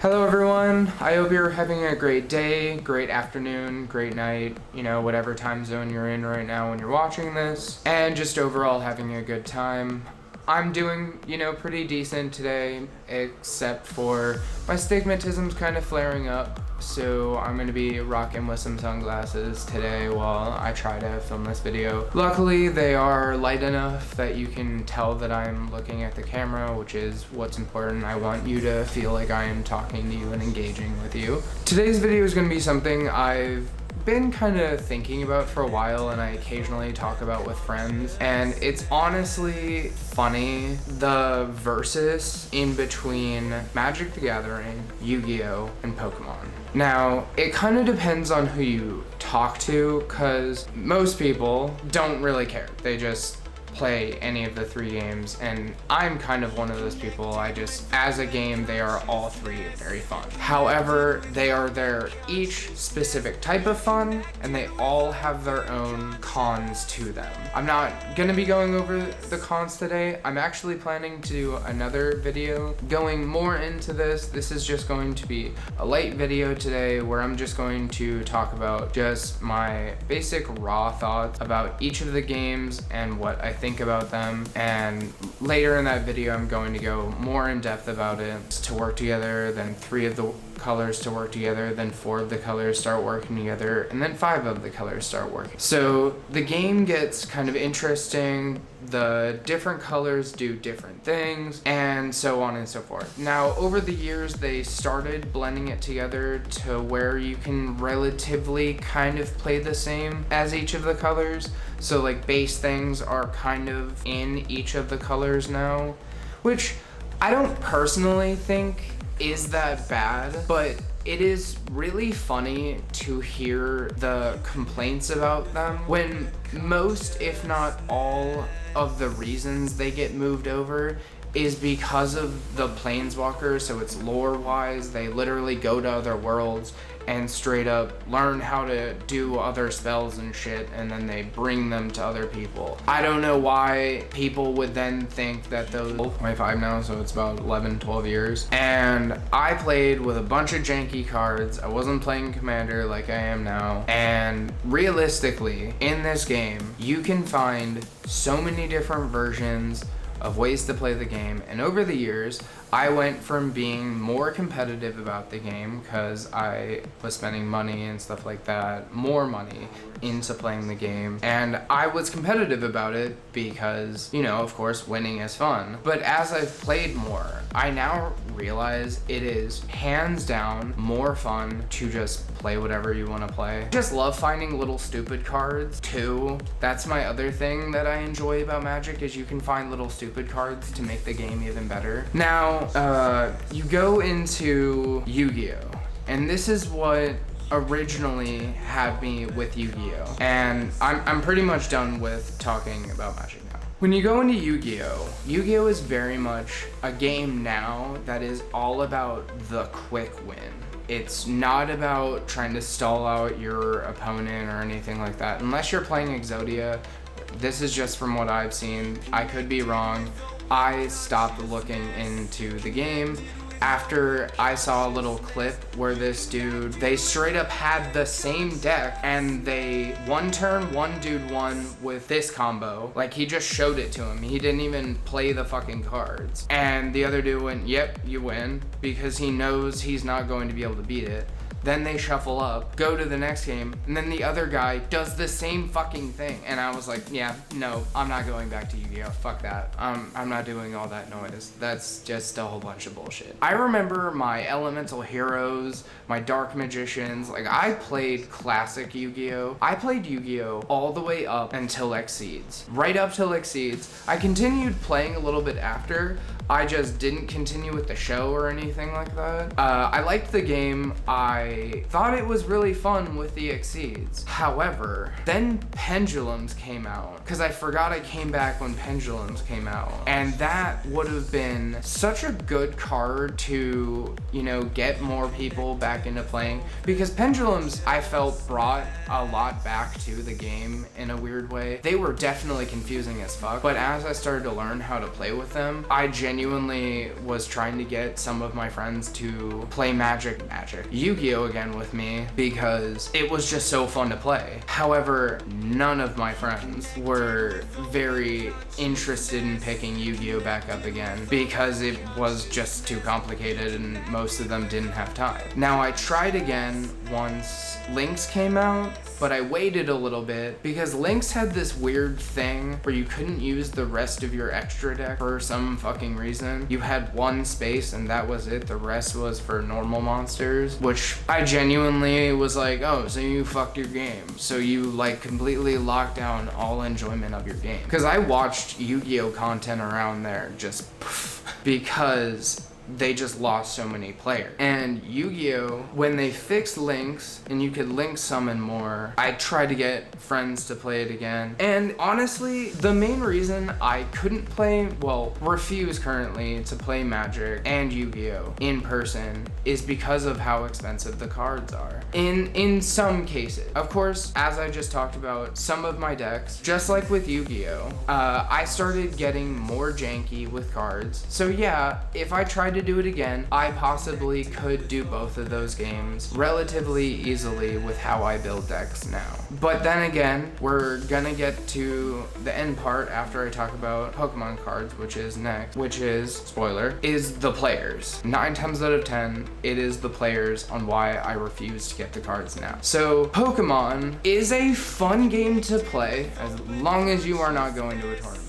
Hello everyone, I hope you're having a great day, great afternoon, great night, whatever time zone you're in right now when you're watching this, and just overall having a good time. I'm doing, pretty decent today, except for my stigmatism's kind of flaring up, so I'm going to be rocking with some sunglasses today while I try to film this video. Luckily, they are light enough that you can tell that I'm looking at the camera, which is what's important. I want you to feel like I am talking to you and engaging with you. Today's video is going to be something I've been kind of thinking about for a while and I occasionally talk about with friends, and it's honestly funny, the versus in between Magic the Gathering, Yu-Gi-Oh, and Pokemon. Now, it kind of depends on who you talk to, because most people don't really care. They just play any of the three games, and I'm kind of one of those people. As a game, they are all three very fun. However, they are their each specific type of fun, and they all have their own cons to them. I'm not gonna be going over the cons today. I'm actually planning to do another video going more into this. This is just going to be a light video today where I'm just going to talk about just my basic raw thoughts about each of the games and what I think about them, and later in that video I'm going to go more in depth about it. To work together, then 3 of the colors to work together, then 4 of the colors start working together, and then 5 of the colors start working. So the game gets kind of interesting, the different colors do different things, and so on and so forth. Now, over the years, they started blending it together to where you can relatively kind of play the same as each of the colors. So like base things are kind of in each of the colors now, which I don't personally think is that bad, but it is really funny to hear the complaints about them when most, if not all, of the reasons they get moved over is because of the planeswalkers. So it's lore wise, they literally go to other worlds and straight up learn how to do other spells and shit, and then they bring them to other people. I don't know why people would then think that those 25 now, so it's about 11-12 years, and I played with a bunch of janky cards. I wasn't playing Commander like I am now, and realistically in this game you can find so many different versions of ways to play the game, and over the years I went from being more competitive about the game because I was spending money and stuff like that, more money into playing the game, and I was competitive about it because, of course, winning is fun. But as I've played more, I now realize it is hands down more fun to just play whatever you want to play. I just love finding little stupid cards too. That's my other thing that I enjoy about Magic, is you can find little stupid cards to make the game even better. Now, you go into Yu-Gi-Oh, and this is what originally had me with Yu-Gi-Oh, and I'm pretty much done with talking about Magic now. When you go into Yu-Gi-Oh, Yu-Gi-Oh is very much a game now that is all about the quick win. It's not about trying to stall out your opponent or anything like that. Unless you're playing Exodia, this is just from what I've seen. I could be wrong. I stopped looking into the game after I saw a little clip where this dude, they straight up had the same deck, and they one turn one dude won with this combo. Like, he just showed it to him. He didn't even play the fucking cards. And the other dude went, yep, you win, because he knows he's not going to be able to beat it. Then they shuffle up, go to the next game, and then the other guy does the same fucking thing. And I was like, yeah, no, I'm not going back to Yu-Gi-Oh, fuck that. I'm not doing all that noise. That's just a whole bunch of bullshit. I remember my elemental heroes, my dark magicians, like I played classic Yu-Gi-Oh. I played Yu-Gi-Oh all the way up until Exceeds. Right up till Exceeds. I continued playing a little bit after. I just didn't continue with the show or anything like that. I liked the game. I thought it was really fun with the Exceeds. However, then Pendulums came out, because I forgot I came back when Pendulums came out. And that would have been such a good card to, get more people back into playing, because Pendulums, I felt, brought a lot back to the game in a weird way. They were definitely confusing as fuck, but as I started to learn how to play with them, I genuinely genuinely was trying to get some of my friends to play Yu-Gi-Oh again with me because it was just so fun to play. However, none of my friends were very interested in picking Yu-Gi-Oh back up again because it was just too complicated and most of them didn't have time. Now I tried again once Lynx came out, but I waited a little bit because Lynx had this weird thing where you couldn't use the rest of your extra deck for some fucking reason. You had one space and that was it. The rest was for normal monsters, which I genuinely was like, oh, so you fucked your game. So you like completely locked down all enjoyment of your game. Because I watched Yu-Gi-Oh content around there just because they just lost so many players. And Yu-Gi-Oh, when they fixed Lynx and you could link summon more, I tried to get friends to play it again. And honestly, the main reason I couldn't play, well, refuse currently to play Magic and Yu-Gi-Oh in person is because of how expensive the cards are. In some cases. Of course, as I just talked about, some of my decks, just like with Yu-Gi-Oh, I started getting more janky with cards. So yeah, if I tried to do it again, I possibly could do both of those games relatively easily with how I build decks now. But then again, we're gonna get to the end part after I talk about Pokemon cards, which is next, which is, spoiler, is the players. 9 times out of 10, it is the players on why I refuse to get the cards now. So Pokemon is a fun game to play as long as you are not going to a tournament.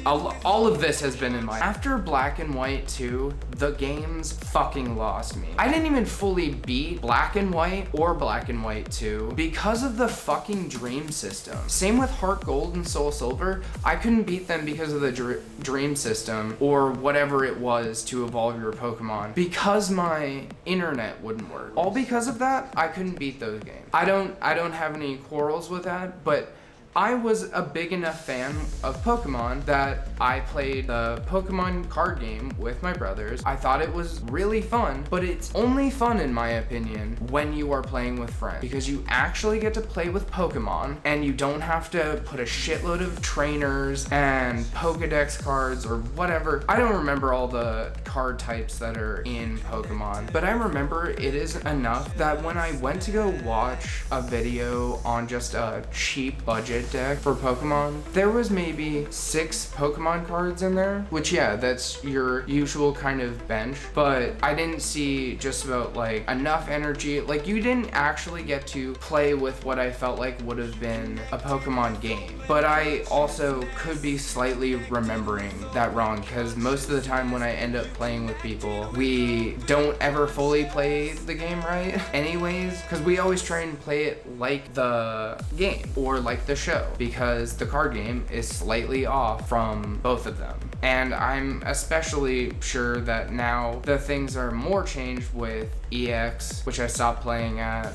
All of this has been in my... After Black and White 2, the games fucking lost me. I didn't even fully beat Black and White or Black and White 2 because of the fucking dream system. Same with Heart Gold and Soul Silver. I couldn't beat them because of the dream system or whatever it was to evolve your Pokemon because my internet wouldn't work. All because of that, I couldn't beat those games. I don't have any quarrels with that, but I was a big enough fan of Pokemon that I played the Pokemon card game with my brothers. I thought it was really fun, but it's only fun in my opinion when you are playing with friends because you actually get to play with Pokemon and you don't have to put a shitload of trainers and Pokedex cards or whatever. I don't remember all the card types that are in Pokemon, but I remember it is enough that when I went to go watch a video on just a cheap budget deck for Pokemon, there was maybe 6 Pokemon cards in there, which yeah, that's your usual kind of bench, but I didn't see just about like enough energy. Like you didn't actually get to play with what I felt like would have been a Pokemon game. But I also could be slightly remembering that wrong because most of the time when I end up playing with people, we don't ever fully play the game right anyways, because we always try and play it like the game or like the show because the card game is slightly off from both of them. And I'm especially sure that now the things are more changed with EX, which I stopped playing at.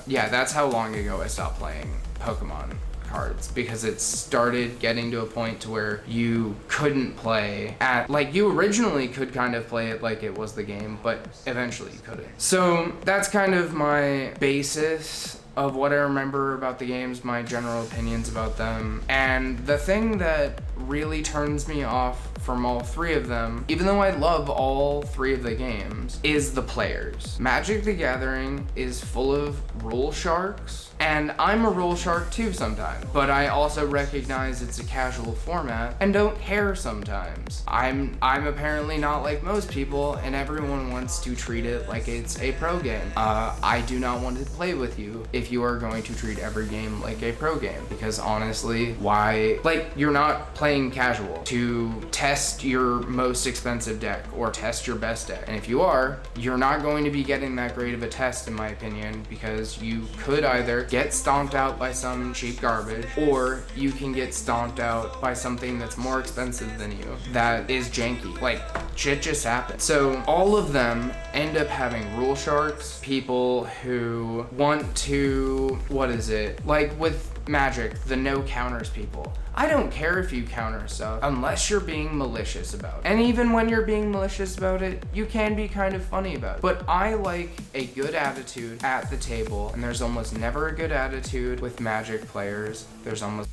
Yeah, that's how long ago I stopped playing Pokemon cards because it started getting to a point to where you couldn't play at, like you originally could kind of play it like it was the game, but eventually you couldn't. So that's kind of my basis of what I remember about the games, my general opinions about them. And the thing that really turns me off from all 3 of them, even though I love all 3 of the games, is the players. Magic the Gathering is full of rule sharks, and I'm a rule shark too sometimes, but I also recognize it's a casual format and don't care sometimes. I'm apparently not like most people, and everyone wants to treat it like it's a pro game. I do not want to play with you if you are going to treat every game like a pro game, because honestly, why? Like, you're not playing casual to test your most expensive deck or test your best deck. And if you are, you're not going to be getting that great of a test in my opinion, because you could either get stomped out by some cheap garbage, or you can get stomped out by something that's more expensive than you that is janky. Like, shit just happens. So all of them end up having rule sharks, people who want to, what is it? Like with Magic, the no counters people. I don't care if you counter stuff unless you're being malicious about it. And even when you're being malicious about it, you can be kind of funny about it. But I like a good attitude at the table, and there's almost never a good attitude with Magic players. There's almost